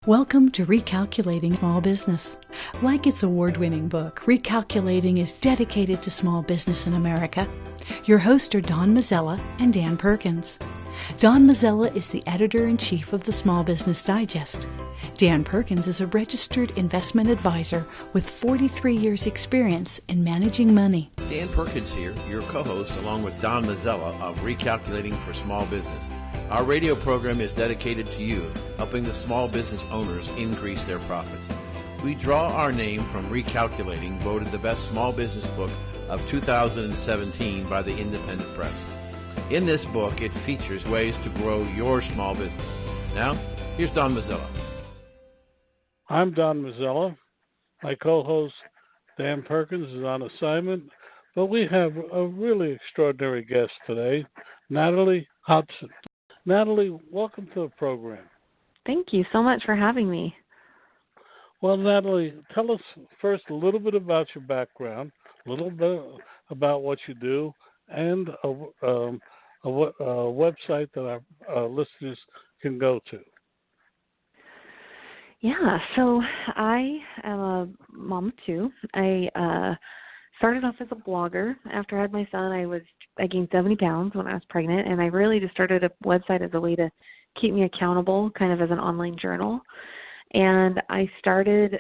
Welcome to Recalculating Small Business. Like its award-winning book, Recalculating is dedicated to small business in America. Your hosts are Don Mazzella and Dan Perkins. Don Mazzella is the editor-in-chief of the Small Business Digest. Dan Perkins is a registered investment advisor with 43 years' experience in managing money. Dan Perkins here, your co-host, along with Don Mazzella of Recalculating for Small Business. Our radio program is dedicated to you, helping the small business owners increase their profits. We draw our name from Recalculating, voted the best small business book of 2017 by the Independent Press. In this book, it features ways to grow your small business. Now, here's Don Mazzella. I'm Don Mazzella. My co-host, Dan Perkins, is on assignment, but we have a really extraordinary guest today, Natalie Hodson. Natalie, welcome to the program. Thank you so much for having me. Well, Natalie, tell us first a little bit about your background, a little bit about what you do, and a website that our listeners can go to. Yeah, so I am a mom of two. I started off as a blogger. After I had my son, I gained 70 pounds when I was pregnant, and I really just started a website as a way to keep me accountable, kind of as an online journal. And I started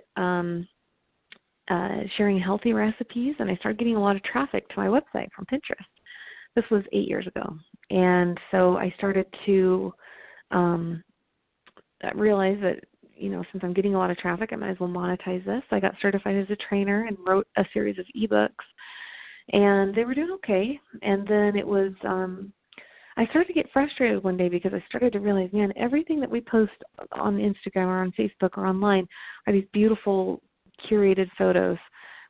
sharing healthy recipes, and I started getting a lot of traffic to my website from Pinterest. This was 8 years ago. And so I started to realize that, since I'm getting a lot of traffic, I might as well monetize this. I got certified as a trainer and wrote a series of ebooks, and they were doing okay. And then it was, I started to get frustrated one day because I started to realize, man, everything that we post on Instagram or on Facebook or online are these beautiful curated photos,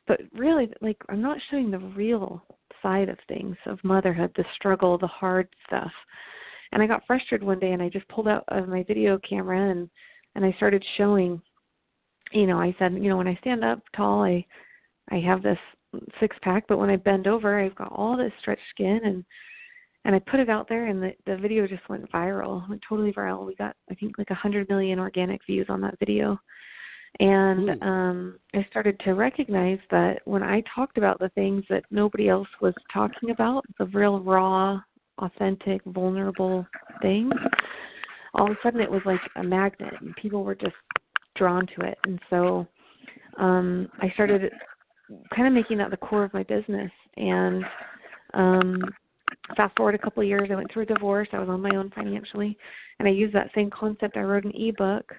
but really, I'm not showing the real side of things, of motherhood, the struggle, the hard stuff. And I got frustrated one day, and I just pulled out my video camera and I started showing, I said, when I stand up tall, I have this six-pack, but when I bend over, I've got all this stretched skin, and I put it out there, and the video just went viral, went totally viral. We got, I think, 100 million organic views on that video. And I started to recognize that when I talked about the things that nobody else was talking about, the real raw, authentic, vulnerable things, all of a sudden it was like a magnet, and people were just drawn to it. And so I started kind of making that the core of my business. And fast forward a couple of years, I went through a divorce. I was on my own financially, and I used that same concept. I wrote an ebook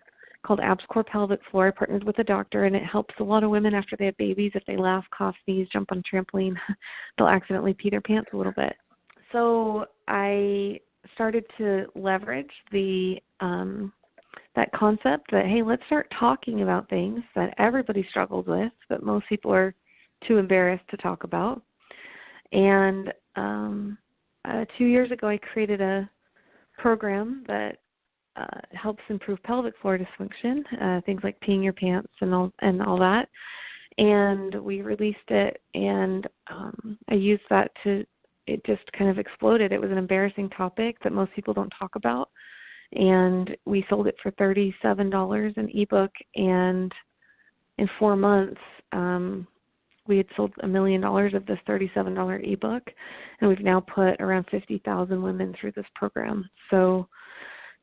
called Abs Core Pelvic Floor. I partnered with a doctor, and it helps a lot of women after they have babies. If they laugh, cough, sneeze, jump on a trampoline, they'll accidentally pee their pants a little bit. So I started to leverage that concept that, hey, let's start talking about things that everybody struggles with, but most people are too embarrassed to talk about. And 2 years ago, I created a program that helps improve pelvic floor dysfunction, things like peeing your pants and all that. And we released it, and I used that it just kind of exploded. It was an embarrassing topic that most people don't talk about. And we sold it for $37 an ebook. And in 4 months, we had sold $1 million of this $37 ebook. And we've now put around 50,000 women through this program. So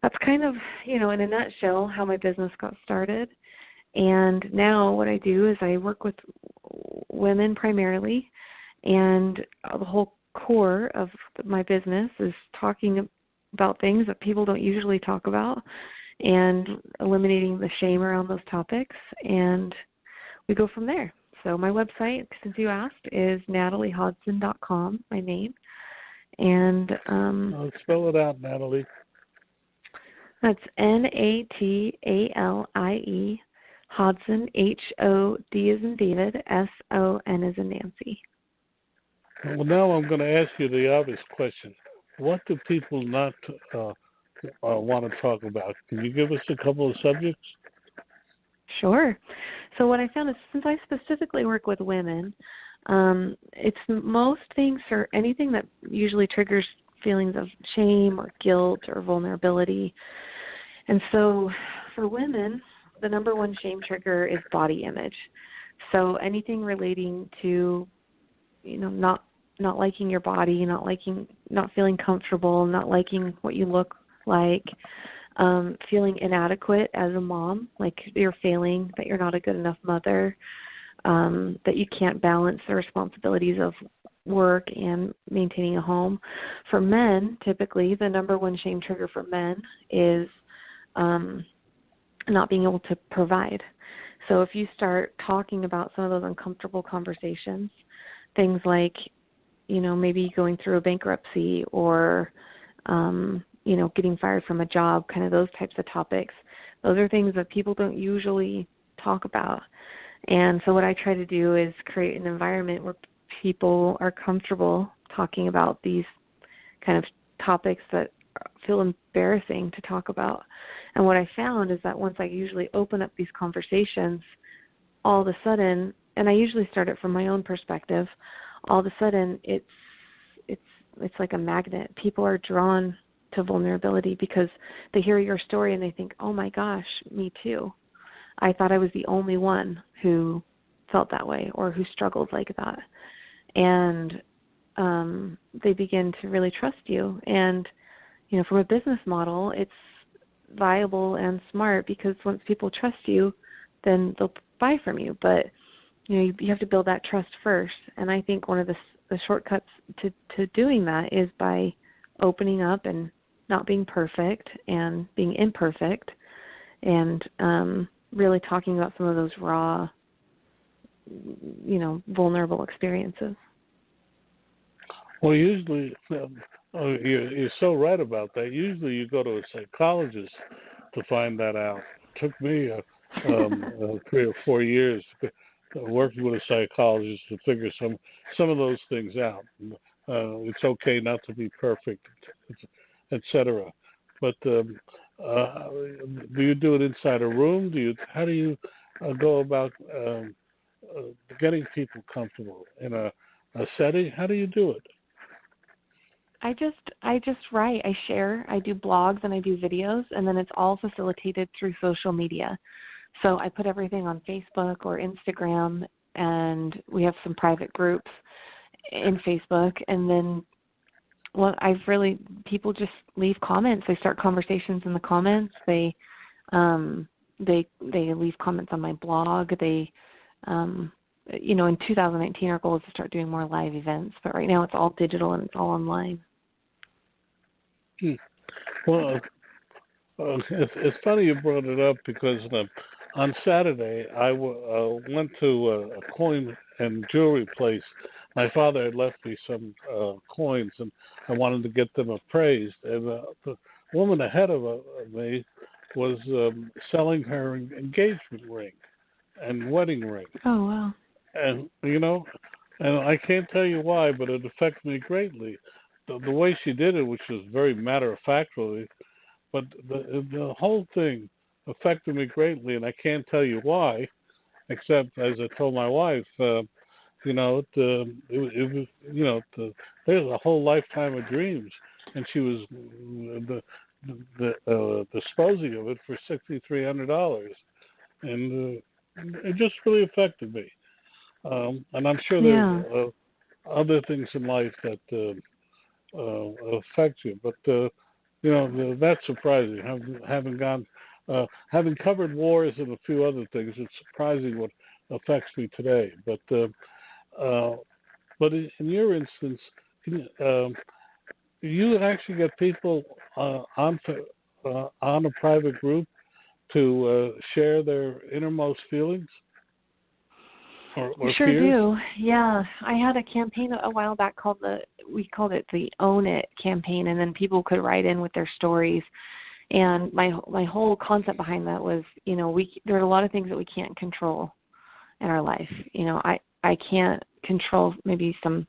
that's kind of, in a nutshell, how my business got started. And now what I do is I work with women primarily, and the whole core of my business is talking about things that people don't usually talk about and eliminating the shame around those topics, and we go from there. So my website, since you asked, is nataliehodson.com, my name. And I'll spell it out, Natalie. That's Natalie, Hodson, HOD as in David, SON as in Nancy. Well, now I'm going to ask you the obvious question. What do people not want to talk about? Can you give us a couple of subjects? Sure. So what I found is, since I specifically work with women, it's most things or anything that usually triggers feelings of shame or guilt or vulnerability. And so for women, the number one shame trigger is body image. So anything relating to, not liking your body, not feeling comfortable, not liking what you look like, feeling inadequate as a mom, like you're failing, that you're not a good enough mother, that you can't balance the responsibilities of work and maintaining a home. For men, typically, the number one shame trigger for men is not being able to provide. So if you start talking about some of those uncomfortable conversations, things like, maybe going through a bankruptcy or, getting fired from a job, kind of those types of topics, those are things that people don't usually talk about. And so what I try to do is create an environment where people are comfortable talking about these kind of topics that feel embarrassing to talk about. And what I found is that once I usually open up these conversations, all of a sudden, and I usually start it from my own perspective, all of a sudden it's like a magnet. People are drawn to vulnerability because they hear your story and they think, oh my gosh, me too. I thought I was the only one who felt that way or who struggled like that. And they begin to really trust you. And, from a business model, it's viable and smart because once people trust you, then they'll buy from you. But, you have to build that trust first. And I think one of the shortcuts to doing that is by opening up and not being perfect and being imperfect and really talking about some of those raw, vulnerable experiences. Well, usually, you're so right about that. Usually you go to a psychologist to find that out. It took me 3 or 4 years working with a psychologist to figure some of those things out. It's okay not to be perfect, etc. But do you do it inside a room? How do you go about getting people comfortable in a setting? How do you do it? I just write, I share, I do blogs and I do videos, and then it's all facilitated through social media. So I put everything on Facebook or Instagram, and we have some private groups in Facebook, and then people just leave comments. They start conversations in the comments. They leave comments on my blog. They in 2019 our goal is to start doing more live events, but right now it's all digital and it's all online. Well, it's funny you brought it up because on Saturday I went to a coin and jewelry place. My father had left me some coins, and I wanted to get them appraised. And the woman ahead of me was selling her engagement ring and wedding ring. Oh, wow. And, and I can't tell you why, but it affected me greatly. The way she did it, which was very matter-of-factly, but the whole thing affected me greatly, and I can't tell you why, except, as I told my wife, it was, there's a whole lifetime of dreams, and she was disposing of it for $6,300, and it just really affected me. And I'm sure there's other things in life that affect you, but that's surprising. Having covered wars and a few other things, it's surprising what affects me today. But in your instance, you actually get people on a private group to share their innermost feelings? Or sure fears? Do. Yeah, I had a campaign a while back we called it the Own It campaign, and then people could write in with their stories. And my whole concept behind that was, there are a lot of things that we can't control in our life. I can't control maybe some,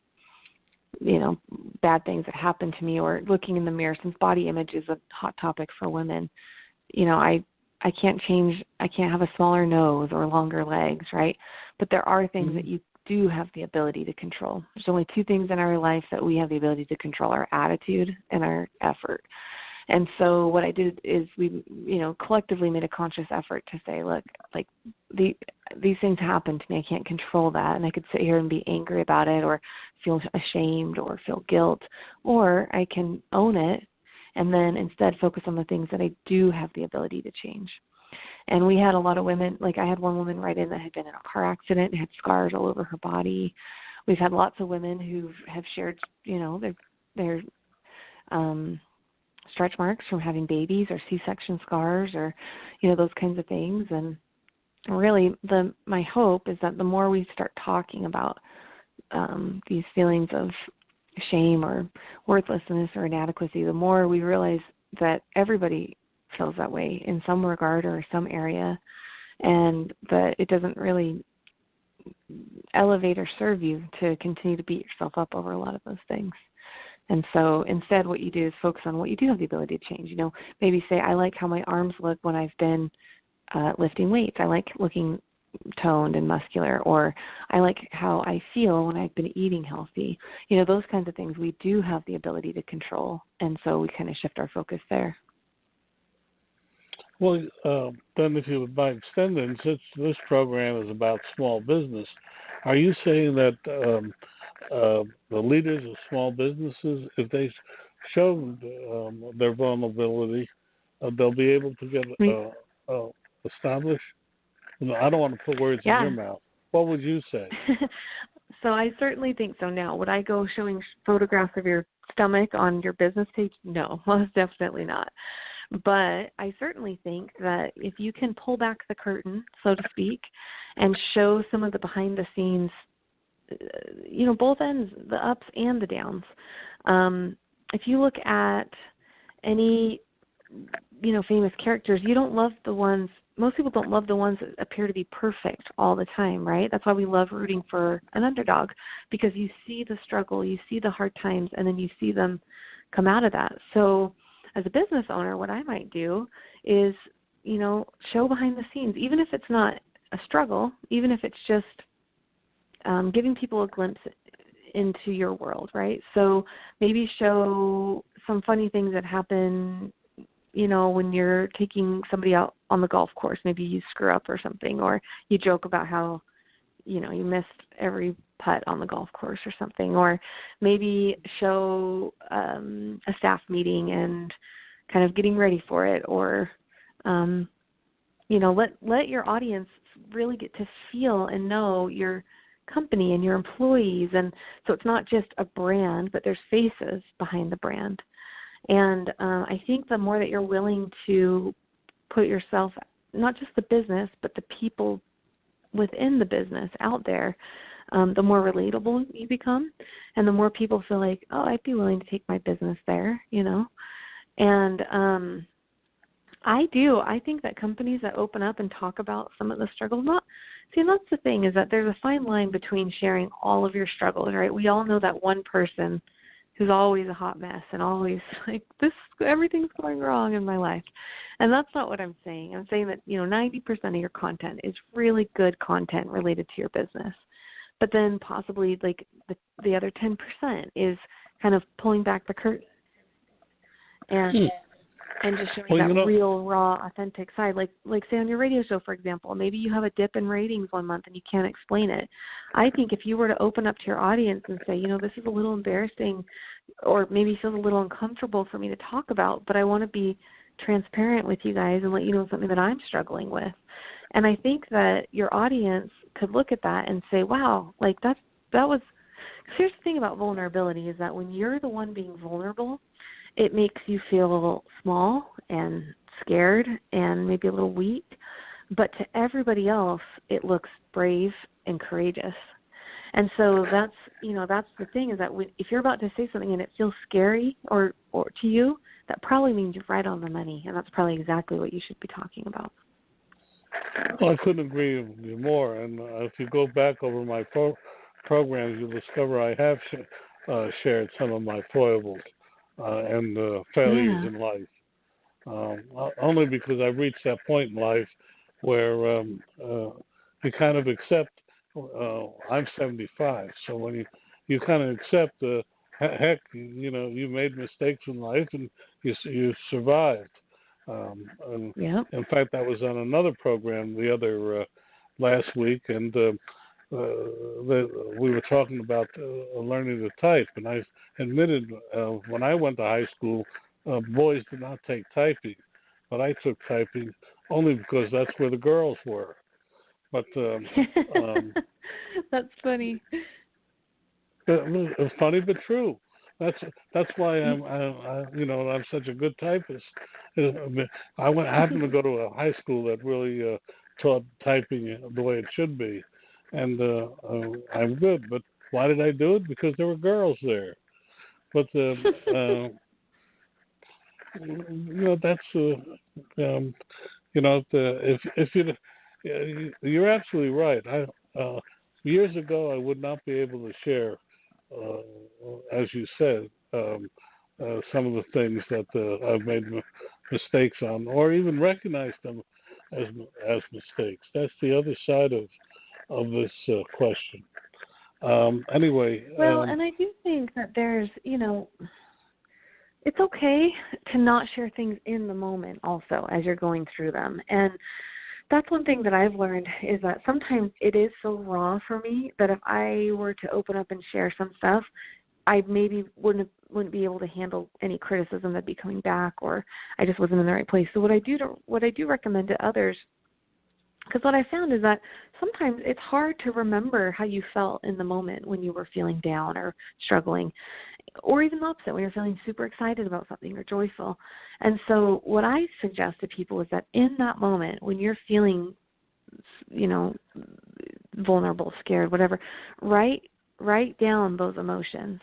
bad things that happen to me, or looking in the mirror, since body image is a hot topic for women. I can't have a smaller nose or longer legs, right? But there are things that you do have the ability to control. There's only 2 things in our life that we have the ability to control: our attitude and our effort. And so what I did is we, collectively made a conscious effort to say, look, like these things happen to me. I can't control that. And I could sit here and be angry about it or feel ashamed or feel guilt, or I can own it and then instead focus on the things that I do have the ability to change. And we had a lot of women, like I had one woman write in that had been in a car accident and had scars all over her body. We've had lots of women who have shared, their stretch marks from having babies or C-section scars or, those kinds of things. And really my hope is that the more we start talking about these feelings of shame or worthlessness or inadequacy, the more we realize that everybody feels that way in some regard or some area, and that it doesn't really elevate or serve you to continue to beat yourself up over a lot of those things. And so instead what you do is focus on what you do have the ability to change. Maybe say, I like how my arms look when I've been lifting weights. I like looking toned and muscular, or I like how I feel when I've been eating healthy. Those kinds of things we do have the ability to control, and so we kind of shift our focus there. Well, then if you would mind extending, since this program is about small business, are you saying that the leaders of small businesses, if they show their vulnerability, they'll be able to get established? I don't want to put words in your mouth. What would you say? So I certainly think so now. Would I go showing photographs of your stomach on your business page? No, most definitely not. But I certainly think that if you can pull back the curtain, so to speak, and show some of the behind the scenes, both ends, the ups and the downs. If you look at any, famous characters, most people don't love the ones that appear to be perfect all the time, right? That's why we love rooting for an underdog, because you see the struggle, you see the hard times, and then you see them come out of that. So as a business owner, what I might do is, show behind the scenes, even if it's not a struggle, even if it's just giving people a glimpse into your world, right? So maybe show some funny things that happen, when you're taking somebody out on the golf course. Maybe you screw up or something, or you joke about how, you missed every putt on the golf course or something, or maybe show a staff meeting and kind of getting ready for it, or, let your audience really get to feel and know your company and your employees. And so it's not just a brand, but there's faces behind the brand. And I think the more that you're willing to put yourself, not just the business, but the people within the business out there, the more relatable you become, and the more people feel like, oh, I'd be willing to take my business there, And I think that companies that open up and talk about some of the struggles, and that's the thing, is that there's a fine line between sharing all of your struggles, right? We all know that one person who's always a hot mess and always like, everything's going wrong in my life. And that's not what I'm saying. I'm saying that, 90% of your content is really good content related to your business. But then possibly like the other 10% is kind of pulling back the curtain and just showing that real, raw, authentic side. Like say on your radio show, for example, maybe you have a dip in ratings one month and you can't explain it. I think if you were to open up to your audience and say, this is a little embarrassing, or maybe feels a little uncomfortable for me to talk about, but I want to be transparent with you guys and let you know something that I'm struggling with. And I think that your audience could look at that and say, wow, like that was, here's the thing about vulnerability is that when you're the one being vulnerable, it makes you feel small and scared and maybe a little weak. But to everybody else, it looks brave and courageous. And so that's the thing, is that if you're about to say something and it feels scary or to you, that probably means you're right on the money, and that's probably exactly what you should be talking about. Well, I couldn't agree with you more. And if you go back over my programs, you'll discover I have shared some of my foibles and failures in life. Only because I've reached that point in life where you kind of accept. I'm 75, so when you kind of accept heck, you made mistakes in life and you survived. And Yep. in fact, I was on another program the other last week, and we were talking about learning to type, and I admitted when I went to high school, boys did not take typing, but I took typing only because that's where the girls were. But that's funny. It's funny but true. That's why I'm such a good typist. I happened to go to a high school that really taught typing the way it should be, and I'm good. But why did I do it? Because there were girls there. But that's if you're absolutely right. Years ago I would not be able to share, as you said, some of the things that I've made mistakes on, or even recognize them as mistakes. That's the other side of this question. Anyway. Well, and I do think that there's, it's okay to not share things in the moment also as you're going through them. And that's one thing that I've learned is that sometimes it is so raw for me that if I were to open up and share some stuff, I maybe wouldn't be able to handle any criticism that'd be coming back, or I just wasn't in the right place. So what I do recommend to others, because what I found is that sometimes it's hard to remember how you felt in the moment when you were feeling down or struggling, or even the opposite, when you're feeling super excited about something or joyful. And so what I suggest to people is that in that moment, when you're feeling, vulnerable, scared, whatever, write down those emotions.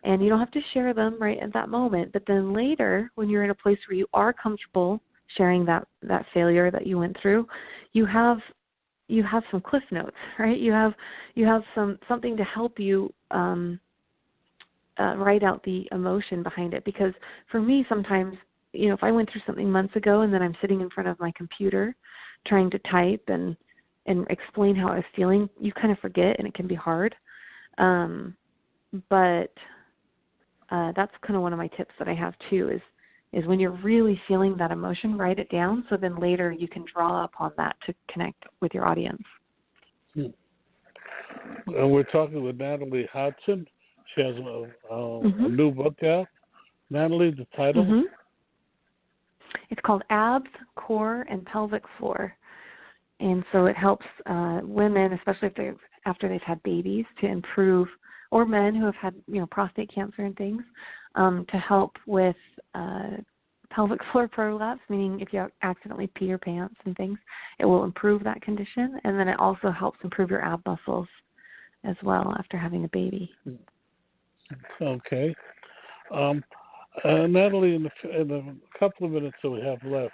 And you don't have to share them right at that moment, but then later, when you're in a place where you are comfortable sharing that failure that you went through, you have some cliff notes, right? You have something to help you write out the emotion behind it. Because for me, sometimes, if I went through something months ago and then I'm sitting in front of my computer trying to type and explain how I was feeling, you kind of forget, and it can be hard. But that's kind of one of my tips that I have too, is when you're really feeling that emotion, write it down, so then later you can draw upon that to connect with your audience. And we're talking with Natalie Hodson. She has a new book out. Natalie, the title? Mm-hmm. It's called Abs, Core, and Pelvic Floor. And so it helps women, especially after they've had babies, to improve, or men who have had prostate cancer and things, to help with pelvic floor prolapse, meaning if you accidentally pee your pants and things, it will improve that condition. And then it also helps improve your ab muscles as well after having a baby. Okay. Natalie, in a couple of minutes that we have left,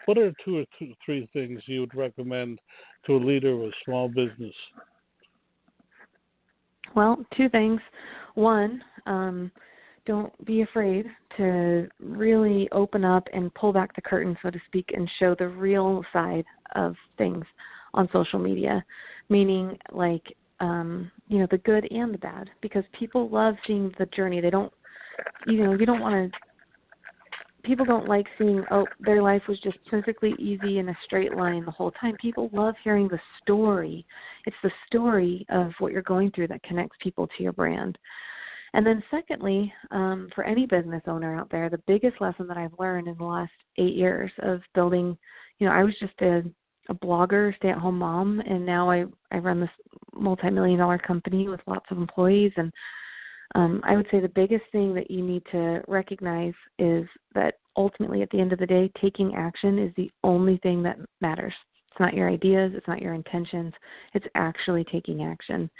what are two or three things you would recommend to a leader of a small business? Well, two things. One, don't be afraid to really open up and pull back the curtain, so to speak, and show the real side of things on social media, meaning like, the good and the bad, because people love seeing the journey. They don't, people don't like seeing, their life was just perfectly easy in a straight line the whole time. People love hearing the story. It's the story of what you're going through that connects people to your brand. And then secondly, for any business owner out there, the biggest lesson that I've learned in the last 8 years of building, I was just a blogger, stay-at-home mom, and now I run this multi-million-dollar company with lots of employees. And I would say the biggest thing that you need to recognize is that ultimately, at the end of the day, taking action is the only thing that matters. It's not your ideas. It's not your intentions. It's actually taking action.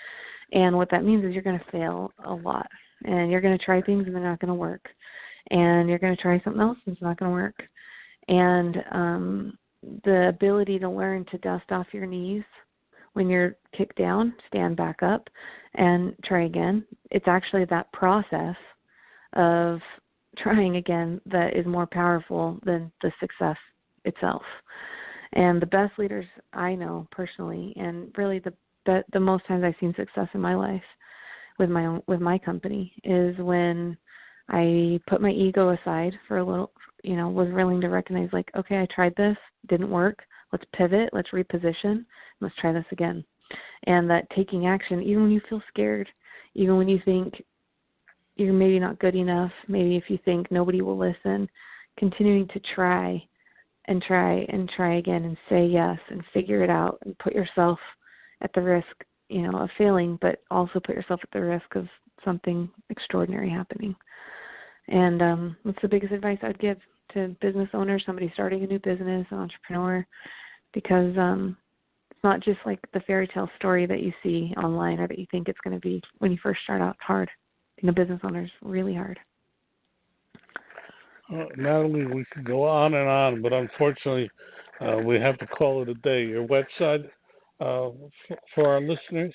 And what that means is you're going to fail a lot. And you're going to try things and they're not going to work. And you're going to try something else and it's not going to work. And the ability to learn to dust off your knees when you're kicked down, stand back up, and try again. It's actually that process of trying again that is more powerful than the success itself. And the best leaders I know personally, and really the most times I've seen success in my life, with my company is when I put my ego aside for a little, was willing to recognize, like, okay, I tried this, didn't work. Let's pivot. Let's reposition. Let's try this again. And that taking action, even when you feel scared, even when you think you're maybe not good enough, maybe if you think nobody will listen, continuing to try and try and try again and say yes and figure it out and put yourself at the risk, of failing, but also put yourself at the risk of something extraordinary happening. And that's the biggest advice I would give to business owners, somebody starting a new business, an entrepreneur, because it's not just like the fairy tale story that you see online or that you think it's going to be when you first start out. It's hard. Being a business owner is really hard. Natalie, we could go on and on, but unfortunately, we have to call it a day. Your website for our listeners?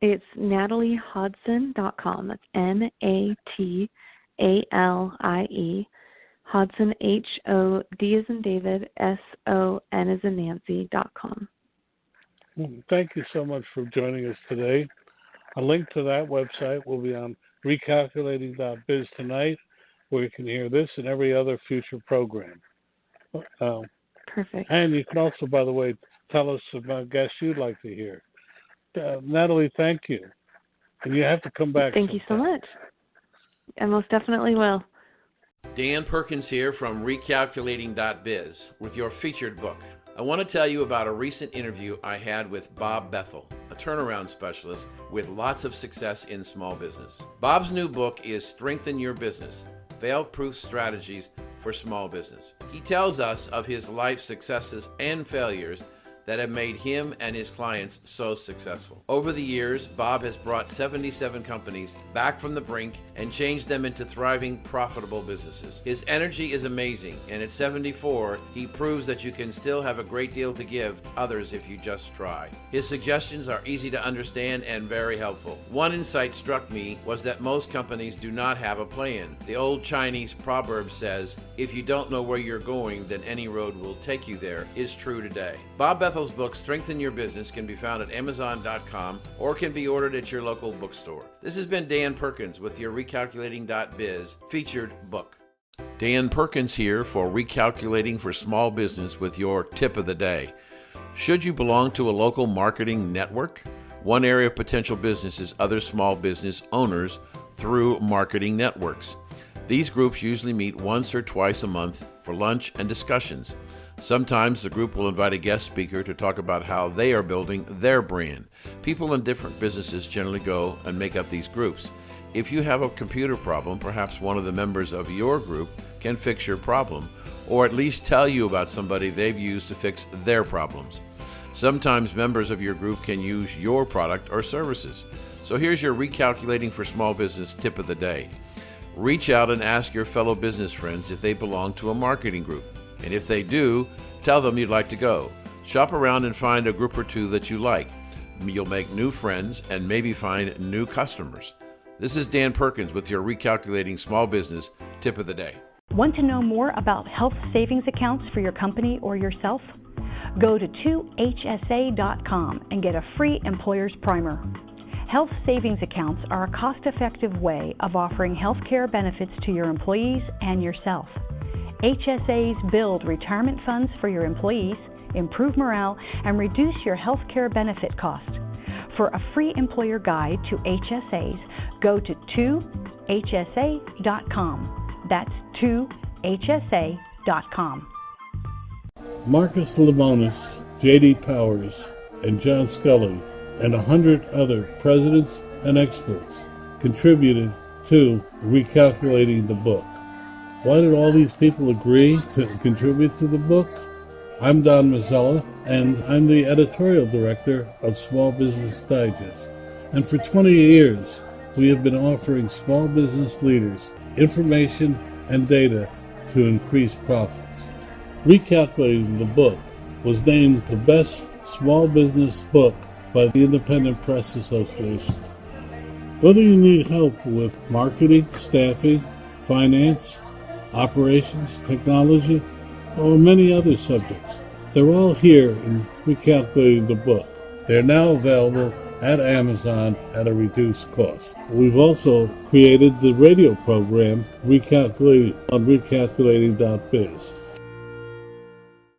It's NatalieHodson.com. That's NATALIE. Hodson, HOD as in David, SON as in Nancy.com. Thank you so much for joining us today. A link to that website will be on recalculating.biz tonight, where you can hear this and every other future program. Perfect. And you can also, by the way, tell us about guests you'd like to hear. Natalie, thank you. And you have to come back. Thank you so much. I most definitely will. Dan Perkins here from recalculating.biz with your featured book. I want to tell you about a recent interview I had with Bob Bethel, a turnaround specialist with lots of success in small business. Bob's new book is Strengthen Your Business, Fail-Proof Strategies for Small Business. He tells us of his life successes and failures that have made him and his clients so successful. Over the years, Bob has brought 77 companies back from the brink and changed them into thriving, profitable businesses. His energy is amazing, and at 74, he proves that you can still have a great deal to give others if you just try. His suggestions are easy to understand and very helpful. One insight struck me was that most companies do not have a plan. The old Chinese proverb says, "If you don't know where you're going, then any road will take you there," is true today. Bob Bethel's book, Strengthen Your Business, can be found at Amazon.com or can be ordered at your local bookstore. This has been Dan Perkins with your Recalculating.biz featured book. Dan Perkins here for Recalculating for Small Business with your tip of the day. Should you belong to a local marketing network? One area of potential business is other small business owners through marketing networks. These groups usually meet once or twice a month for lunch and discussions. Sometimes the group will invite a guest speaker to talk about how they are building their brand. People in different businesses generally go and make up these groups. If you have a computer problem, perhaps one of the members of your group can fix your problem, or at least tell you about somebody they've used to fix their problems. Sometimes members of your group can use your product or services. So here's your Recalculating for Small Business tip of the day. Reach out and ask your fellow business friends if they belong to a marketing group. And if they do, tell them you'd like to go. Shop around and find a group or two that you like. You'll make new friends and maybe find new customers. This is Dan Perkins with your Recalculating Small Business tip of the day. Want to know more about health savings accounts for your company or yourself? Go to 2hsa.com and get a free employer's primer. Health savings accounts are a cost-effective way of offering health care benefits to your employees and yourself. HSAs build retirement funds for your employees, improve morale, and reduce your health care benefit cost. For a free employer guide to HSAs, go to 2hsa.com. That's 2hsa.com. Marcus Lemonis, J.D. Powers, and John Scully, and 100 other presidents and experts contributed to Recalculating the book. Why did all these people agree to contribute to the book? I'm Don Mazzella, and I'm the editorial director of Small Business Digest. And for 20 years, we have been offering small business leaders information and data to increase profits. Recalculating the book was named the best small business book by the Independent Press Association. Whether you need help with marketing, staffing, finance, operations, technology, or many other subjects, they're all here in Recalculating the book. They're now available at Amazon at a reduced cost. We've also created the radio program Recalculate on recalculating.biz.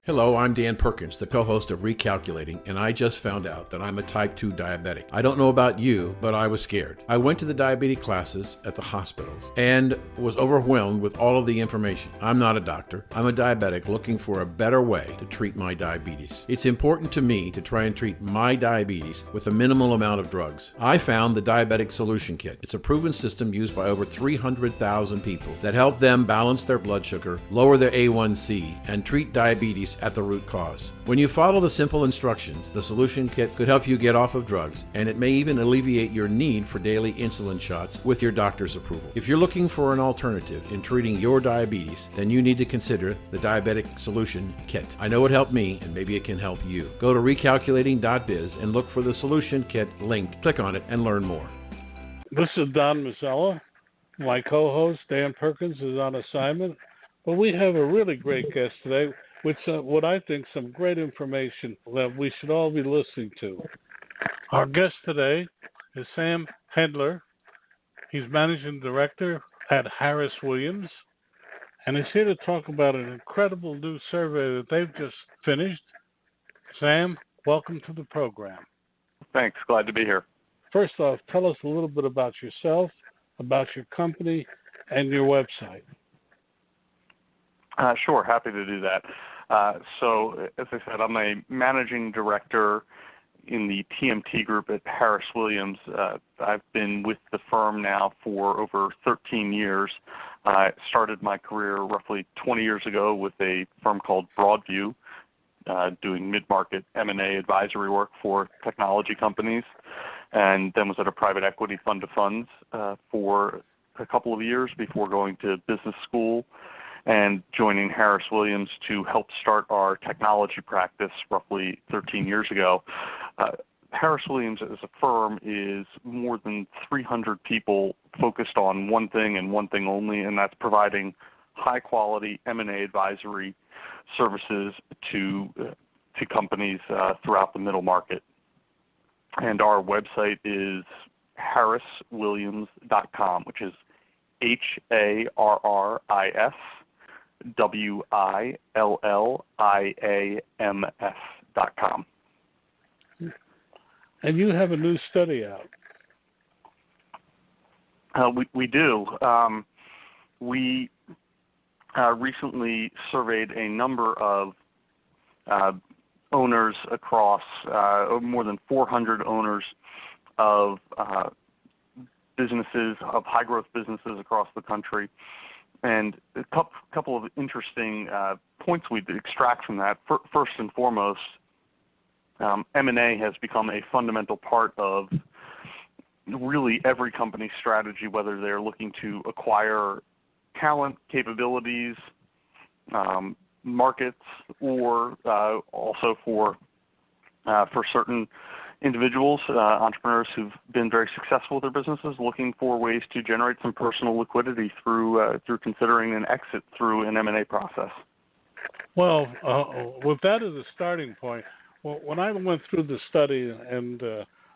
Hello, I'm Dan Perkins, the co-host of Recalculating, and I just found out that I'm a type 2 diabetic. I don't know about you, but I was scared. I went to the diabetes classes at the hospitals and was overwhelmed with all of the information. I'm not a doctor. I'm a diabetic looking for a better way to treat my diabetes. It's important to me to try and treat my diabetes with a minimal amount of drugs. I found the Diabetic Solution Kit. It's a proven system used by over 300,000 people that help them balance their blood sugar, lower their A1C, and treat diabetes at the root cause. When you follow the simple instructions, the Solution Kit could help you get off of drugs, and it may even alleviate your need for daily insulin shots with your doctor's approval. If you're looking for an alternative in treating your diabetes, then you need to consider the Diabetic Solution Kit. I know it helped me, and maybe it can help you. Go to recalculating.biz and look for the Solution Kit link. Click on it and learn more. This is Don Mazzella. My co-host, Dan Perkins, is on assignment, but we have a really great guest today with what I think some great information that we should all be listening to. Our guest today is Sam Hendler. He's Managing Director at Harris Williams, and he's here to talk about an incredible new survey that they've just finished. Sam, welcome to the program. Thanks. Glad to be here. First off, tell us a little bit about yourself, about your company, and your website. Sure, happy to do that. So, as I said, I'm a managing director in the TMT group at Harris Williams. I've been with the firm now for over 13 years. I started my career roughly 20 years ago with a firm called Broadview, doing mid-market M&A advisory work for technology companies, and then was at a private equity fund of funds for a couple of years before going to business school and joining Harris Williams to help start our technology practice roughly 13 years ago. Harris Williams as a firm is more than 300 people focused on one thing and one thing only, and that's providing high-quality M&A advisory services to companies throughout the middle market. And our website is harriswilliams.com, which is HARRISWILLIAMS.com. And you have a new study out. We do. We recently surveyed a number of owners across more than 400 owners of businesses, of high-growth businesses across the country. And a couple of interesting points we'd extract from that. First and foremost, M&A has become a fundamental part of really every company's strategy, whether they're looking to acquire talent, capabilities, markets, or also for certain individuals, entrepreneurs who've been very successful with their businesses, looking for ways to generate some personal liquidity through considering an exit through an M&A process. Well, with that as a starting point, when I went through the study and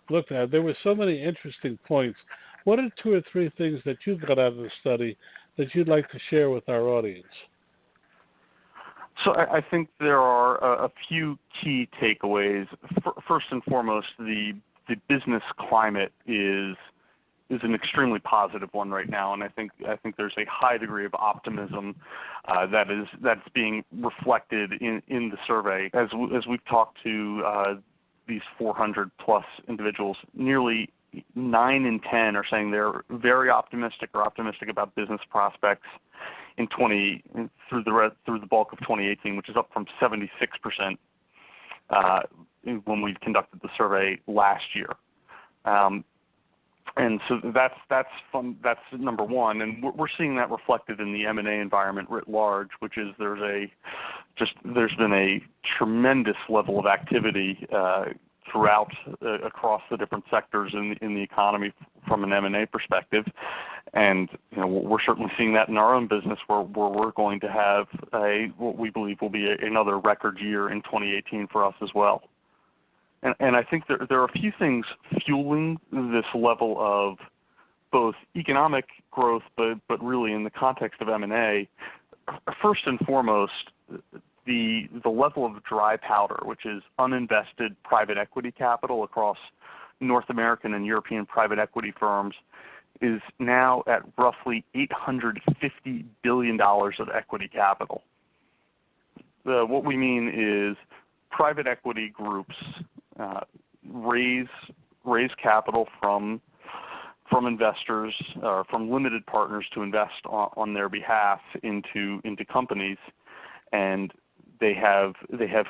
looked at it, there were so many interesting points. What are two or three things that you got out of the study that you'd like to share with our audience? So I think there are a few key takeaways. First and foremost, the business climate is an extremely positive one right now, and I think there's a high degree of optimism that's being reflected in the survey. As we've talked to these 400 plus individuals, nearly 9 in 10 are saying they're very optimistic or optimistic about business prospects through the bulk of 2018, which is up from 76% when we conducted the survey last year. And so that's fun. That's number one, and we're seeing that reflected in the M&A environment writ large, which is there's been a tremendous level of activity throughout across the different sectors in the economy from an M&A perspective, and we're certainly seeing that in our own business where we're going to have what we believe will be another record year in 2018 for us as well. And I think there are a few things fueling this level of both economic growth, but really in the context of M&A. First and foremost, the level of dry powder, which is uninvested private equity capital across North American and European private equity firms, is now at roughly $850 billion of equity capital. What we mean is private equity groups raise capital from investors, from limited partners to invest on their behalf into companies, and they have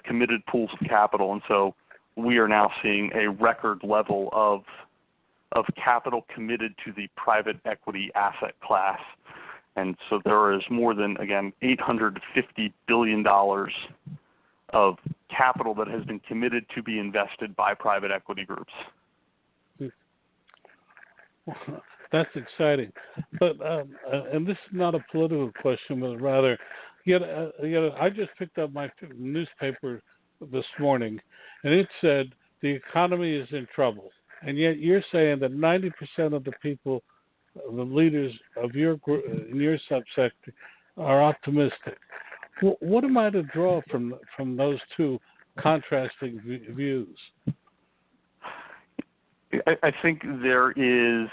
committed pools of capital, and so we are now seeing a record level of capital committed to the private equity asset class. And so there is more than, again, $850 billion of capital that has been committed to be invested by private equity groups. That's exciting. But and this is not a political question, but rather, I just picked up my newspaper this morning, and it said the economy is in trouble. And yet you're saying that 90% of the people, the leaders of your group, in your subsector, are optimistic. What am I to draw from those two contrasting views? I think there is.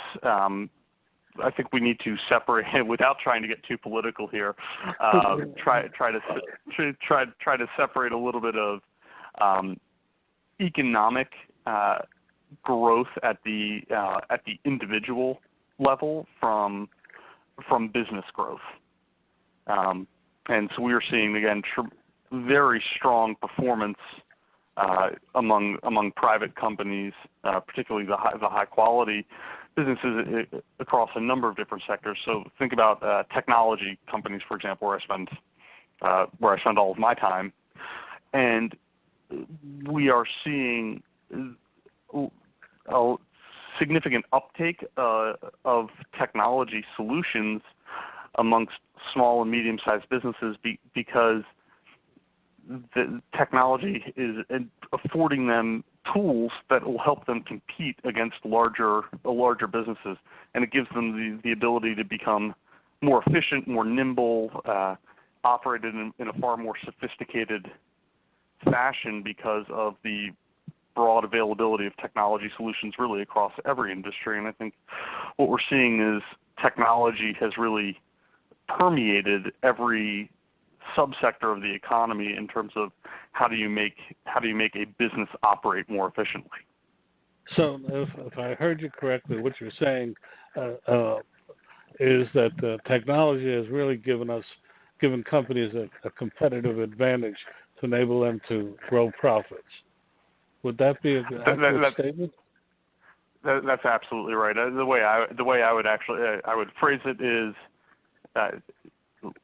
I think we need to separate, without trying to get too political here. Try to separate a little bit of economic growth at the individual level from business growth, and so we are seeing again very strong performance among private companies, particularly the high quality businesses across a number of different sectors. So think about technology companies, for example, where I spend all of my time, and we are seeing a significant uptake of technology solutions amongst small and medium-sized businesses because the technology is affording them tools that will help them compete against larger businesses, and it gives them the ability to become more efficient, more nimble, operated in a far more sophisticated fashion because of the broad availability of technology solutions really across every industry. And I think what we're seeing is technology has really permeated every subsector of the economy in terms of how do you make a business operate more efficiently. So if I heard you correctly, what you're saying is that technology has really given companies a competitive advantage to enable them to grow profits. Would that be a accurate statement? That's absolutely right. The way I would phrase it is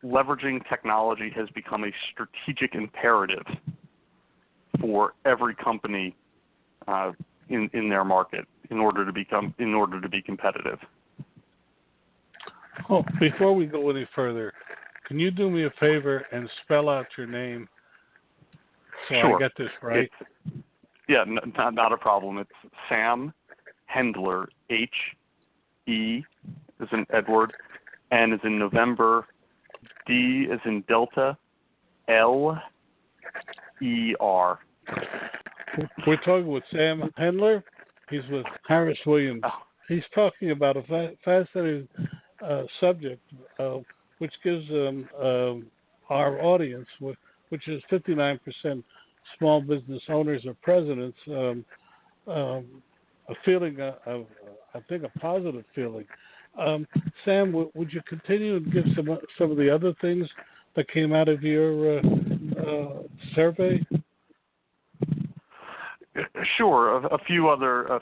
leveraging technology has become a strategic imperative for every company in their market in order to be competitive. Oh, before we go any further, can you do me a favor and spell out your name so Sure. I get this right? Not a problem. It's Sam Hendler, H-E as in Edward, N as in November, D as in Delta, L-E-R. We're talking with Sam Hendler. He's with Harris Williams. He's talking about a fascinating subject, which gives our audience, which is 59% small business owners or presidents, a feeling of, I think, a positive feeling. Sam, would you continue and give some of the other things that came out of your survey? Sure. A few other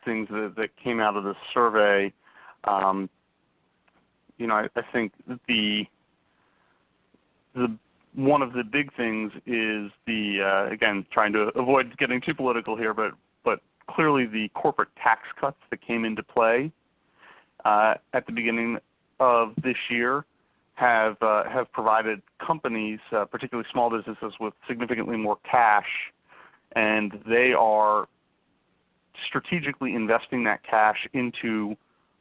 things that came out of the survey. I think the one of the big things is again, trying to avoid getting too political here, but clearly the corporate tax cuts that came into play at the beginning of this year have provided companies, particularly small businesses, with significantly more cash and they are strategically investing that cash into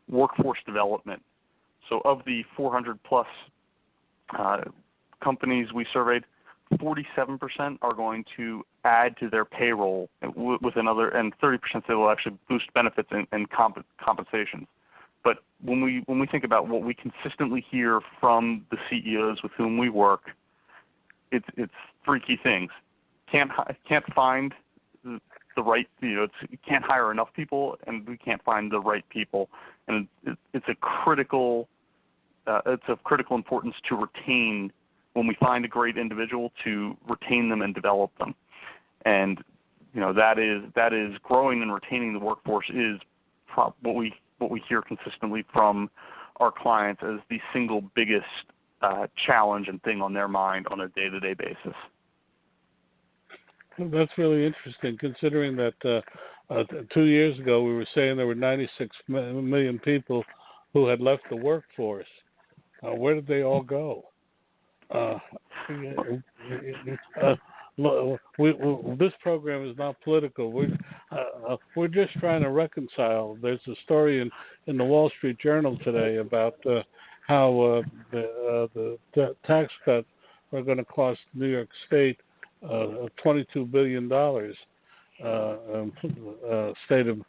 workforce development. So of the 400 plus companies we surveyed, 47% are going to add to their payroll with another, and 30% say will actually boost benefits and compensations. But when we think about what we consistently hear from the CEOs with whom we work, it's three key things: can't find the right, you can't hire enough people, and we can't find the right people, and it's of critical importance to retain. When we find a great individual, to retain them and develop them, and that is growing and retaining the workforce is what we hear consistently from our clients as the single biggest challenge and thing on their mind on a day-to-day basis. That's really interesting, considering that 2 years ago we were saying there were 96 million people who had left the workforce. Where did they all go? This program is not political. We're just trying to reconcile. There's a story in the Wall Street Journal today about how the tax cuts are going to cost New York State $22 billion, state of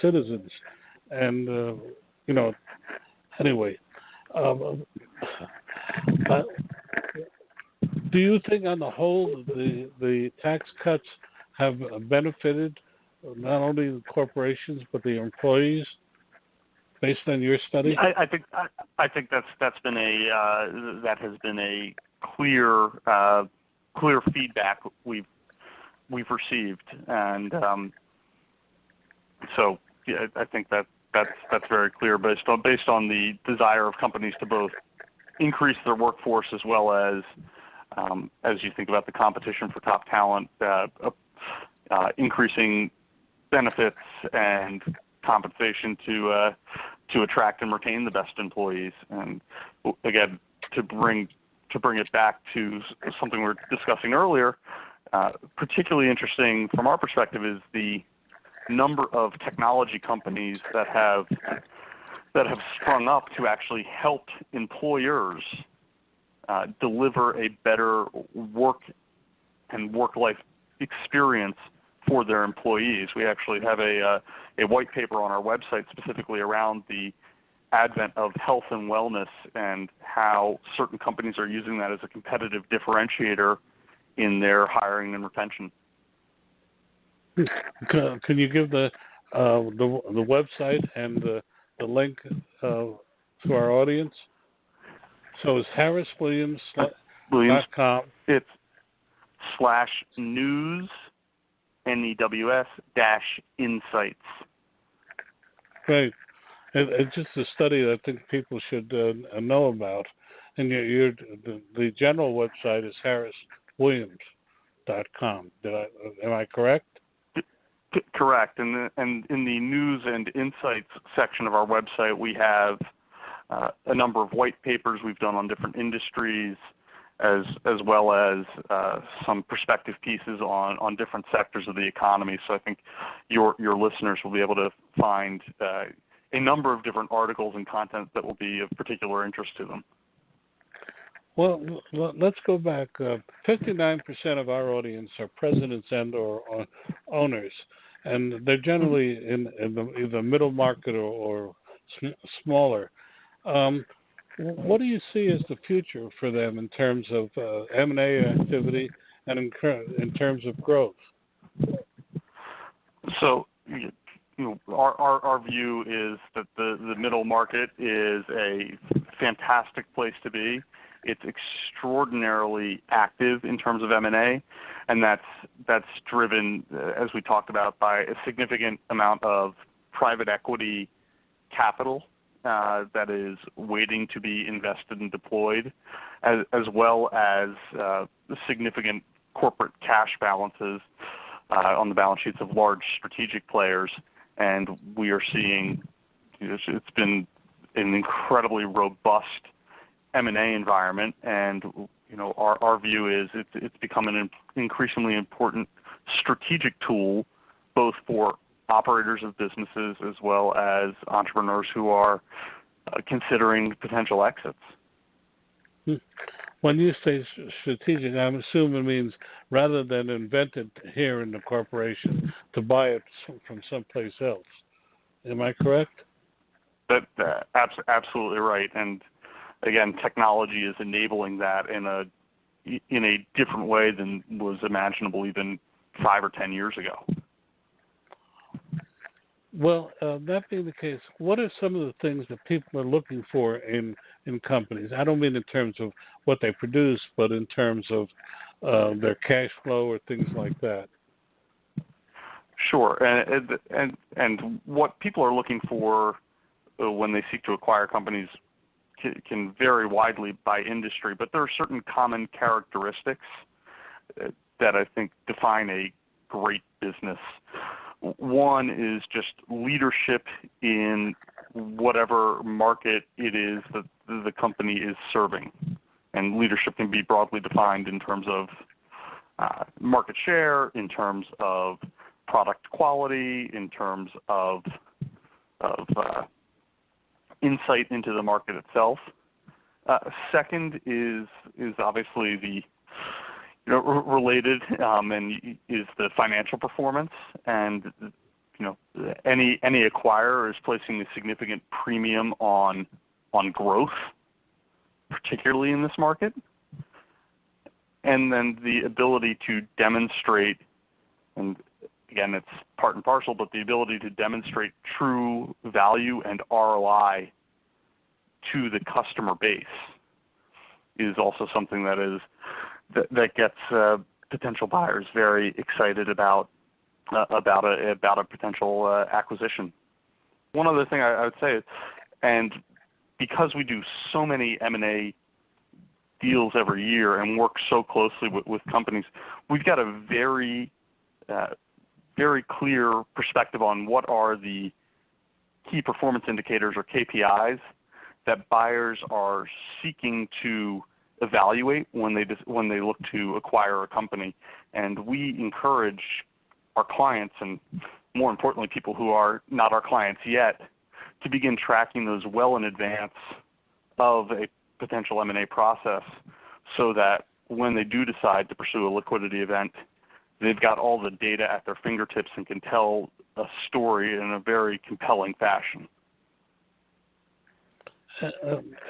citizens, and anyway. Do you think, on the whole, the tax cuts have benefited not only the corporations but the employees, based on your study? I think that's been that has been a clear feedback we've received, and so yeah, I think that's very clear based on the desire of companies to both increase their workforce as well as you think about the competition for top talent, increasing benefits and compensation to attract and retain the best employees. And again, to bring it back to something we were discussing earlier, particularly interesting from our perspective is the number of technology companies that have sprung up to actually help employers deliver a better work and work-life experience for their employees. We actually have a white paper on our website specifically around the advent of health and wellness and how certain companies are using that as a competitive differentiator in their hiring and retention. Can you give the website and the link to our audience? So it's harriswilliams.com. It's /news, NEWS -insights. Great. It's just a study that I think people should know about. And the general website is harriswilliams.com. Am I correct? Correct. And in the news and insights section of our website, we have a number of white papers we've done on different industries, as well as some perspective pieces on different sectors of the economy. So I think your listeners will be able to find a number of different articles and content that will be of particular interest to them. Well, let's go back. 59% of our audience are presidents and or owners, and they're generally in the middle market or smaller. What do you see as the future for them in terms of M&A activity and in terms of growth? So, our view is that the middle market is a fantastic place to be. It's extraordinarily active in terms of M&A, and that's driven, as we talked about, by a significant amount of private equity capital that is waiting to be invested and deployed, as well as significant corporate cash balances on the balance sheets of large strategic players. And we are seeing it's been an incredibly robust M&A environment, and our view is it's become an increasingly important strategic tool both for operators of businesses as well as entrepreneurs who are considering potential exits. When you say strategic, I'm assuming it means rather than invent it here in the corporation, to buy it from someplace else. Am I correct? That's absolutely right. And again, technology is enabling that in a different way than was imaginable even 5 or 10 years ago. Well, that being the case, what are some of the things that people are looking for in companies? I don't mean in terms of what they produce, but in terms of their cash flow or things like that. Sure, and what people are looking for when they seek to acquire companies can vary widely by industry, but there are certain common characteristics that I think define a great business. One is just leadership in whatever market it is that the company is serving. And leadership can be broadly defined in terms of market share, in terms of product quality, in terms of insight into the market itself. Second is obviously the related and is the financial performance, and any acquirer is placing a significant premium on growth, particularly in this market, and then the ability to demonstrate, and again it's part and parcel, but the ability to demonstrate true value and ROI to the customer base is also something that gets potential buyers very excited about a potential acquisition. One other thing I would say, and because we do so many M&A deals every year and work so closely with companies, we've got a very clear perspective on what are the key performance indicators or KPIs that buyers are seeking to evaluate when they look to acquire a company. And we encourage our clients, and more importantly people who are not our clients yet, to begin tracking those well in advance of a potential M&A process, so that when they do decide to pursue a liquidity event, they've got all the data at their fingertips and can tell a story in a very compelling fashion.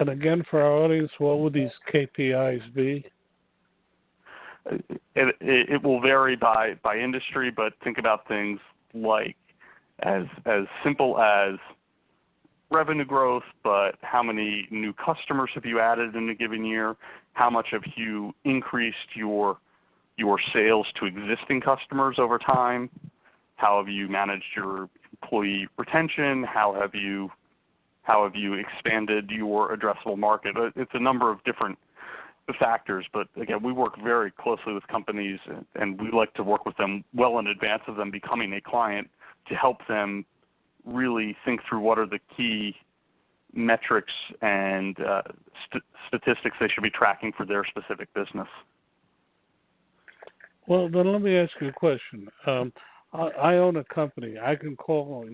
And again, for our audience, what would these KPIs be? It will vary by industry, but think about things like as simple as revenue growth, but how many new customers have you added in a given year? How much have you increased your sales to existing customers over time? How have you managed your employee retention? How have you expanded your addressable market? It's a number of different factors, but again, we work very closely with companies, and we like to work with them well in advance of them becoming a client to help them really think through what are the key metrics and statistics they should be tracking for their specific business. Well, then let me ask you a question. I own a company. I can call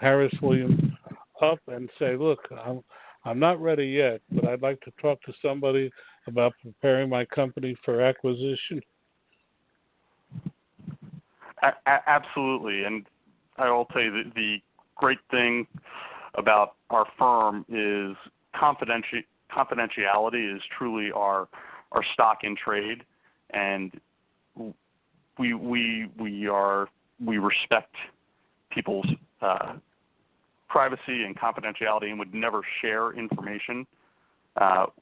Harris Williams up and say, look, I'm not ready yet, but I'd like to talk to somebody about preparing my company for acquisition. Absolutely. And I will tell you that the great thing about our firm is confidentiality is truly our stock in trade, and we respect people's privacy and confidentiality, and would never share information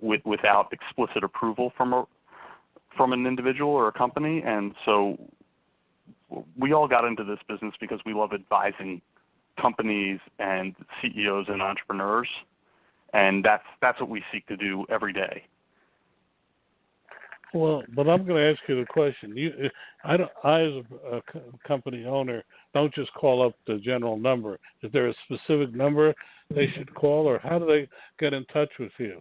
without explicit approval from an individual or a company. And so we all got into this business because we love advising companies and CEOs and entrepreneurs, and that's what we seek to do every day. Well, but I'm going to ask you the question. I as a company owner, don't just call up the general number. Is there a specific number they should call, or how do they get in touch with you?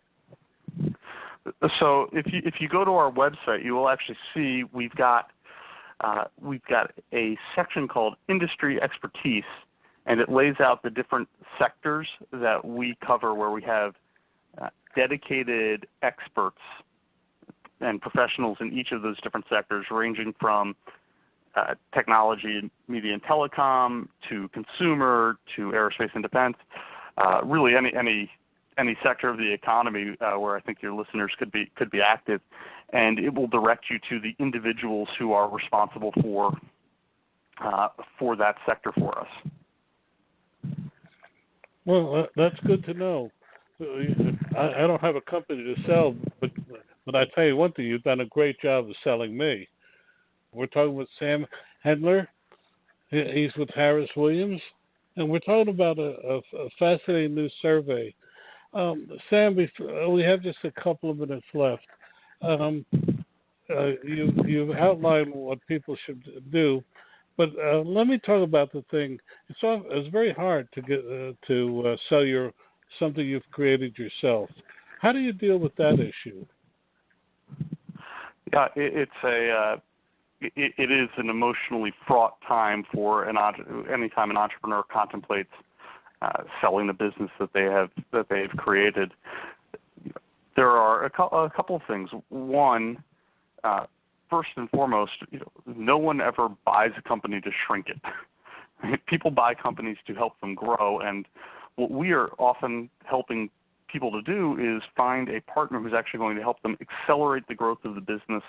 So if you go to our website, you will actually see we've got we've got a section called Industry Expertise, and it lays out the different sectors that we cover where we have dedicated experts and professionals in each of those different sectors, ranging from technology, media and telecom, to consumer, to aerospace and defense, really any sector of the economy where I think your listeners could be active, and it will direct you to the individuals who are responsible for that sector for us. Well, that's good to know. I don't have a company to sell, but I tell you one thing, you've done a great job of selling me. We're talking with Sam Hendler. He's with Harris Williams, and we're talking about a fascinating new survey. Sam, we have just a couple of minutes left. You've outlined what people should do, but let me talk about the thing. It's very hard to get to sell something you've created yourself. How do you deal with that issue? Yeah, it is an emotionally fraught time for any time an entrepreneur contemplates selling the business that they've created. There are a couple of things. One, first and foremost, no one ever buys a company to shrink it. People buy companies to help them grow, and what we are often helping people to do is find a partner who's actually going to help them accelerate the growth of the business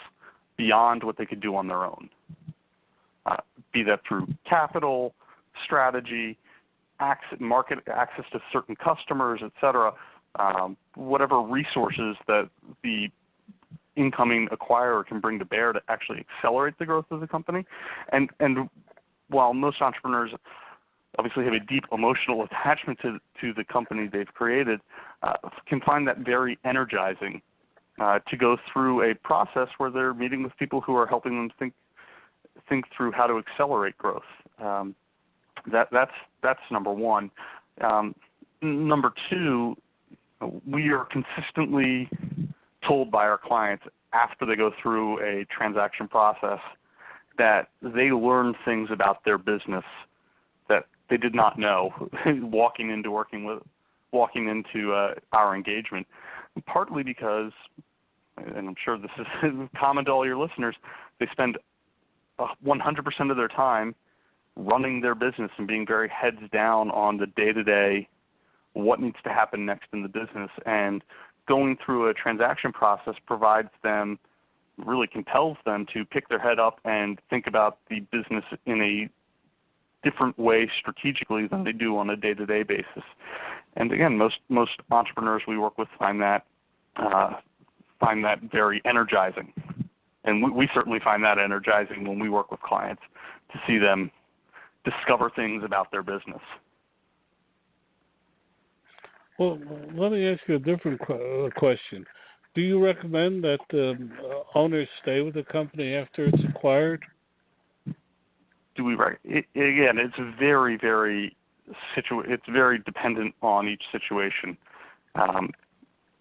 beyond what they could do on their own. Be that through capital, strategy, market access to certain customers, et cetera, whatever resources that the incoming acquirer can bring to bear to actually accelerate the growth of the company. And while most entrepreneurs obviously have a deep emotional attachment to the company they've created, can find that very energizing to go through a process where they're meeting with people who are helping them think through how to accelerate growth. That's number one. Number two, we are consistently told by our clients after they go through a transaction process that they learn things about their business that they did not know walking into our engagement. Partly because, and I'm sure this is common to all your listeners, they spend 100% of their time running their business and being very heads down on the day-to-day, what needs to happen next in the business. And going through a transaction process really compels them to pick their head up and think about the business in a different way strategically than they do on a day-to-day basis. And again, most entrepreneurs we work with find that very energizing. And we certainly find that energizing when we work with clients to see them discover things about their business. Well, let me ask you a different question. Do you recommend that owners stay with the company after it's acquired? Again, it's very, very it's very dependent on each situation.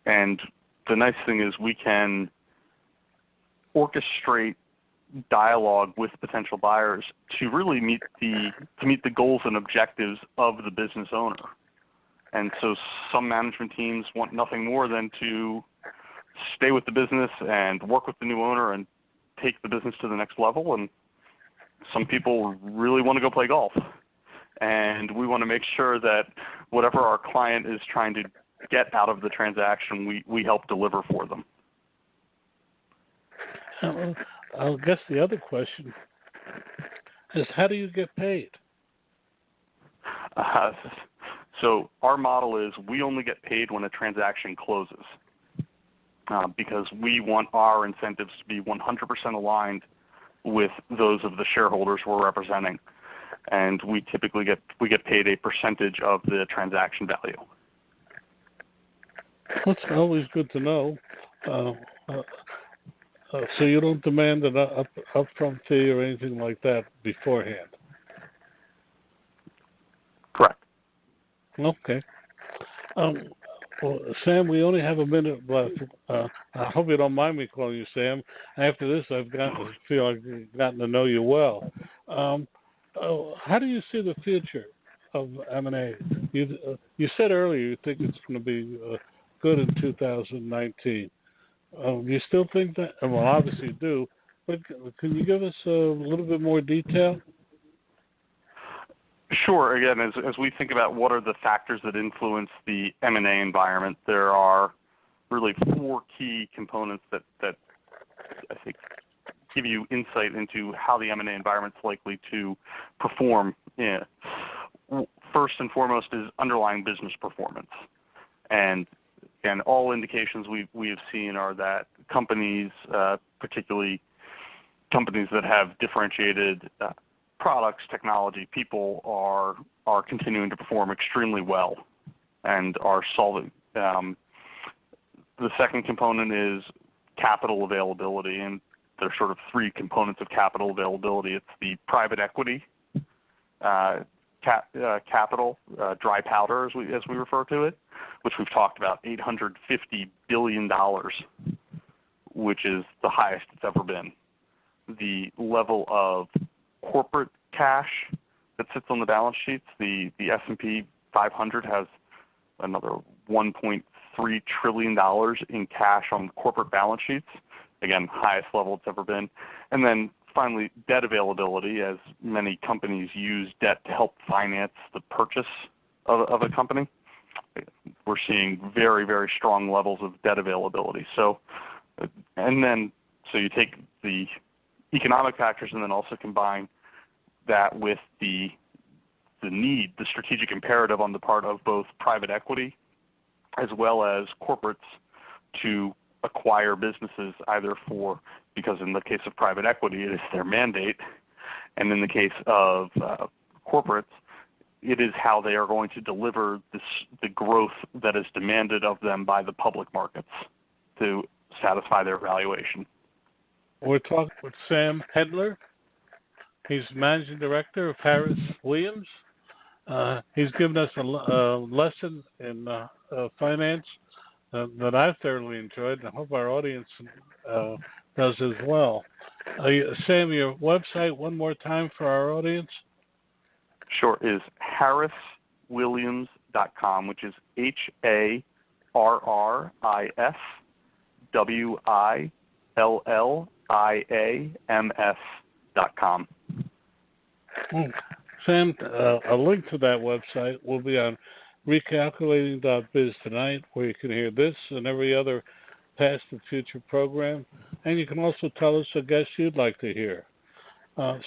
And the nice thing is we can orchestrate dialogue with potential buyers to really meet the goals and objectives of the business owner. And so some management teams want nothing more than to stay with the business and work with the new owner and take the business to the next level. And some people really want to go play golf. And we want to make sure that whatever our client is trying to get out of the transaction, we help deliver for them. I guess the other question is, how do you get paid? So our model is we only get paid when a transaction closes because we want our incentives to be 100% aligned with those of the shareholders we're representing. And we typically get paid a percentage of the transaction value. That's always good to know. So you don't demand an upfront fee or anything like that beforehand? Correct. Okay. Well, Sam, we only have a minute left. I hope you don't mind me calling you Sam. After this, feel like I've gotten to know you well. How do you see the future of M&A? You said earlier you think it's going to be good in 2019. You still think that? Well, obviously you do, but can you give us a little bit more detail? Sure. Again, as we think about what are the factors that influence the M&A environment, there are really four key components that I think give you insight into how the M&A environment is likely to perform. Yeah. First and foremost is underlying business performance, and all indications we have seen are that companies, particularly companies that have differentiated products, technology, people are continuing to perform extremely well and are solving. The second component is capital availability, and there's sort of three components of capital availability. It's the private equity capital, dry powder as we refer to it, which we've talked about, $850 billion, which is the highest it's ever been. The level of corporate cash that sits on the balance sheets, the S&P 500 has another $1.3 trillion in cash on corporate balance sheets. Again, highest level it's ever been. And then finally, debt availability, as many companies use debt to help finance the purchase of a company. We're seeing very, very strong levels of debt availability. So you take the economic factors and then also combine that with the need, the strategic imperative on the part of both private equity as well as corporates to acquire businesses, either because in the case of private equity, it is their mandate, and in the case of corporates, it is how they are going to deliver the growth that is demanded of them by the public markets to satisfy their valuation. We're talking with Sam Hendler. He's managing director of Harris Williams. He's given us a lesson in finance that I thoroughly enjoyed, and I hope our audience does as well. Sam, your website one more time for our audience? Sure, is harriswilliams.com, which is HARRISWilliams.com. Sam, a link to that website will be on recalculating.biz tonight, where you can hear this and every other past and future program. And you can also tell us a guest you'd like to hear.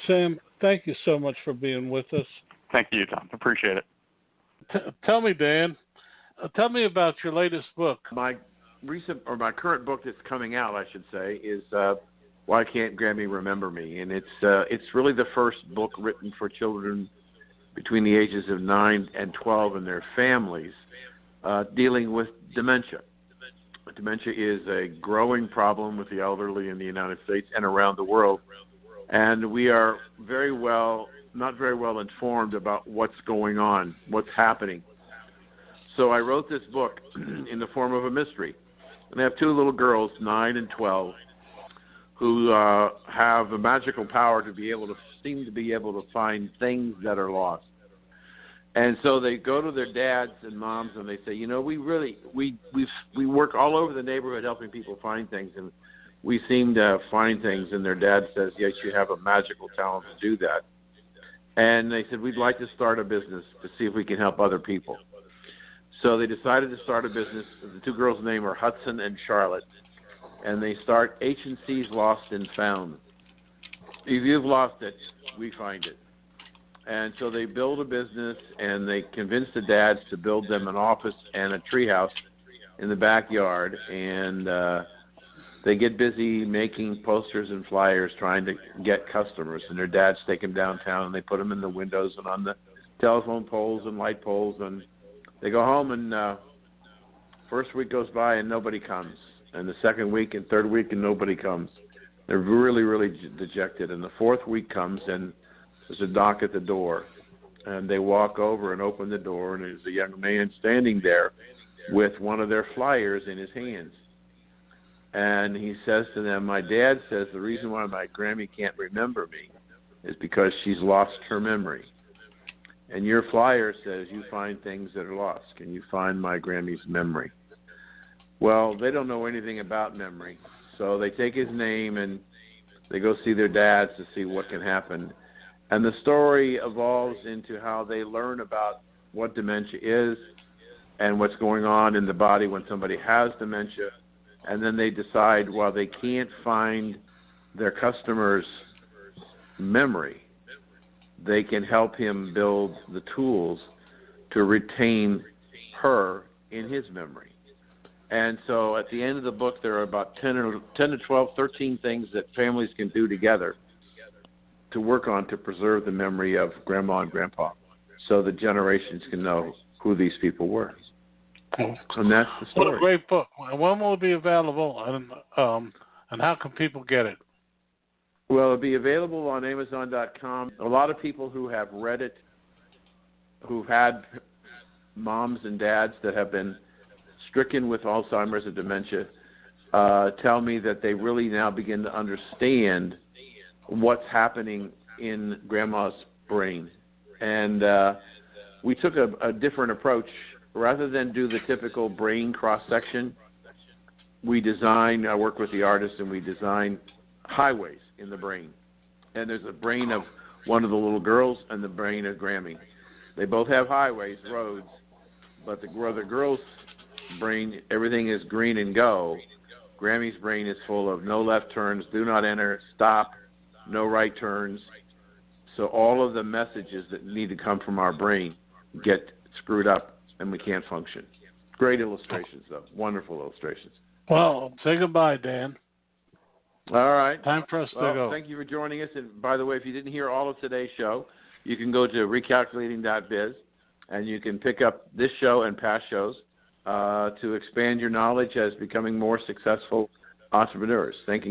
Sam, thank you so much for being with us. Thank you, Tom. Appreciate it. Tell me, Dan, tell me about your latest book. My current book that's coming out, I should say, is Why Can't Grammy Remember Me? And it's really the first book written for children between the ages of 9 and 12 and their families, dealing with dementia. Dementia is a growing problem with the elderly in the United States and around the world, and we are not very well informed about what's going on, what's happening. So I wrote this book in the form of a mystery. And I have two little girls, 9 and 12, who have a magical power to seem to be able to find things that are lost. And so they go to their dads and moms and they say, we work all over the neighborhood helping people find things, and we seem to find things. And their dad says, yes, you have a magical talent to do that. And they said, we'd like to start a business to see if we can help other people. So they decided to start a business. The two girls' names are Hudson and Charlotte, and they start H&C's Lost and Found. If you've lost it, we find it. And so they build a business, and they convince the dads to build them an office and a treehouse in the backyard, and they get busy making posters and flyers trying to get customers, and their dads take them downtown, and they put them in the windows and on the telephone poles and light poles, and they go home, and first week goes by and nobody comes, and the second week and third week and nobody comes. They're really, really dejected, and the fourth week comes, and there's a knock at the door, and they walk over and open the door, and there's a young man standing there, with one of their flyers in his hands. And he says to them, my dad says the reason why my Grammy can't remember me is because she's lost her memory. And your flyer says you find things that are lost. Can you find my Grammy's memory? Well, they don't know anything about memory. So they take his name and they go see their dads to see what can happen. And the story evolves into how they learn about what dementia is and what's going on in the body when somebody has dementia. And then they decide, while they can't find their customer's memory, they can help him build the tools to retain her in his memory. And so at the end of the book, there are about 10 to 12, 13 things that families can do together to work on to preserve the memory of Grandma and Grandpa so that generations can know who these people were. And that's the story. What a great book. When will it be available, and how can people get it? Well, it'll be available on Amazon.com. A lot of people who have read it, who've had moms and dads that have been stricken with Alzheimer's or dementia, tell me that they really now begin to understand what's happening in Grandma's brain. And we took a different approach. Rather than do the typical brain cross-section, I work with the artist, and we design highways in the brain. And there's a brain of one of the little girls and the brain of Grammy. They both have highways, roads, but the girl's brain, everything is green and go. Grammy's brain is full of no left turns, do not enter, stop, no right turns. So all of the messages that need to come from our brain get screwed up, and we can't function. Great illustrations, though. Wonderful illustrations. Well, say goodbye, Dan. All right. Time for us to go. Thank you for joining us. And by the way, if you didn't hear all of today's show, you can go to recalculating.biz, and you can pick up this show and past shows to expand your knowledge as becoming more successful entrepreneurs. Thank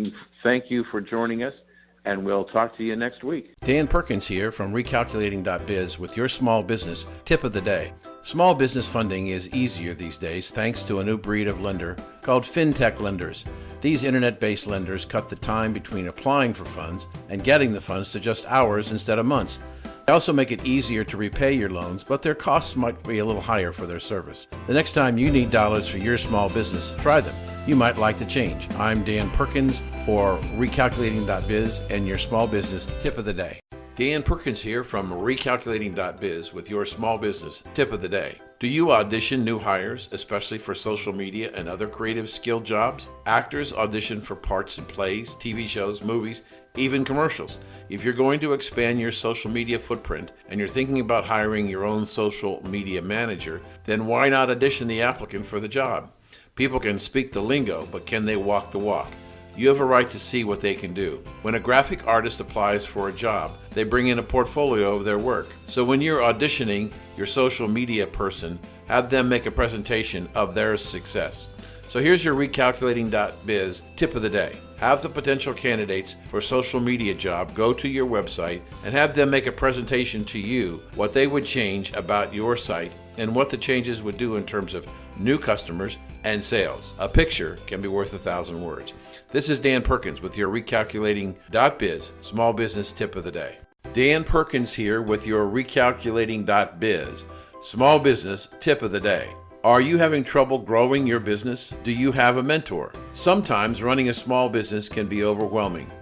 you for joining us, and we'll talk to you next week. Dan Perkins here from recalculating.biz with your small business tip of the day. Small business funding is easier these days thanks to a new breed of lender called fintech lenders. These internet-based lenders cut the time between applying for funds and getting the funds to just hours instead of months. They also make it easier to repay your loans, but their costs might be a little higher for their service. The next time you need dollars for your small business, try them. You might like the change. I'm Dan Perkins for recalculating.biz and your small business tip of the day. Dan Perkins here from recalculating.biz with your small business tip of the day. Do you audition new hires, especially for social media and other creative skill jobs? Actors audition for parts in plays, TV shows, movies, even commercials. If you're going to expand your social media footprint and you're thinking about hiring your own social media manager, then why not audition the applicant for the job? People can speak the lingo, but can they walk the walk? You have a right to see what they can do. When a graphic artist applies for a job, they bring in a portfolio of their work. So when you're auditioning your social media person, have them make a presentation of their success. So here's your recalculating.biz tip of the day. Have the potential candidates for a social media job go to your website and have them make a presentation to you what they would change about your site and what the changes would do in terms of new customers and sales. A picture can be worth 1,000 words. This is Dan Perkins with your recalculating.biz small business tip of the day. Dan Perkins here with your recalculating.biz small business tip of the day. Are you having trouble growing your business? Do you have a mentor? Sometimes running a small business can be overwhelming.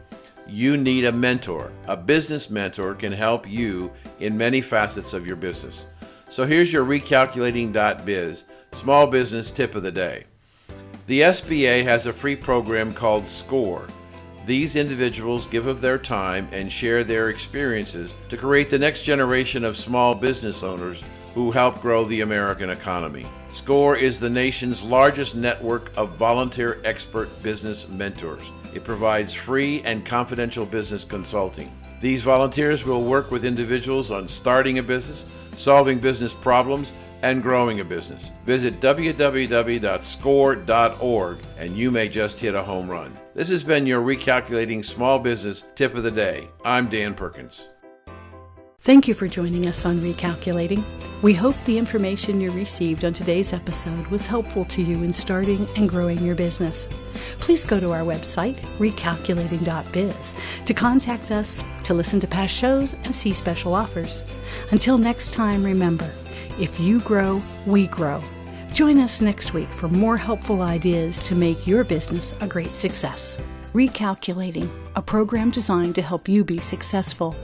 You need a mentor. A business mentor can help you in many facets of your business. So here's your recalculating.biz small business tip of the day. The SBA has a free program called SCORE. These individuals give of their time and share their experiences to create the next generation of small business owners who help grow the American economy. SCORE is the nation's largest network of volunteer expert business mentors. It provides free and confidential business consulting. These volunteers will work with individuals on starting a business, solving business problems, and growing a business. Visit www.score.org and you may just hit a home run. This has been your Recalculating Small Business Tip of the Day. I'm Dan Perkins. Thank you for joining us on Recalculating. We hope the information you received on today's episode was helpful to you in starting and growing your business. Please go to our website, recalculating.biz, to contact us, to listen to past shows, and see special offers. Until next time, remember, if you grow, we grow. Join us next week for more helpful ideas to make your business a great success. Recalculating, a program designed to help you be successful.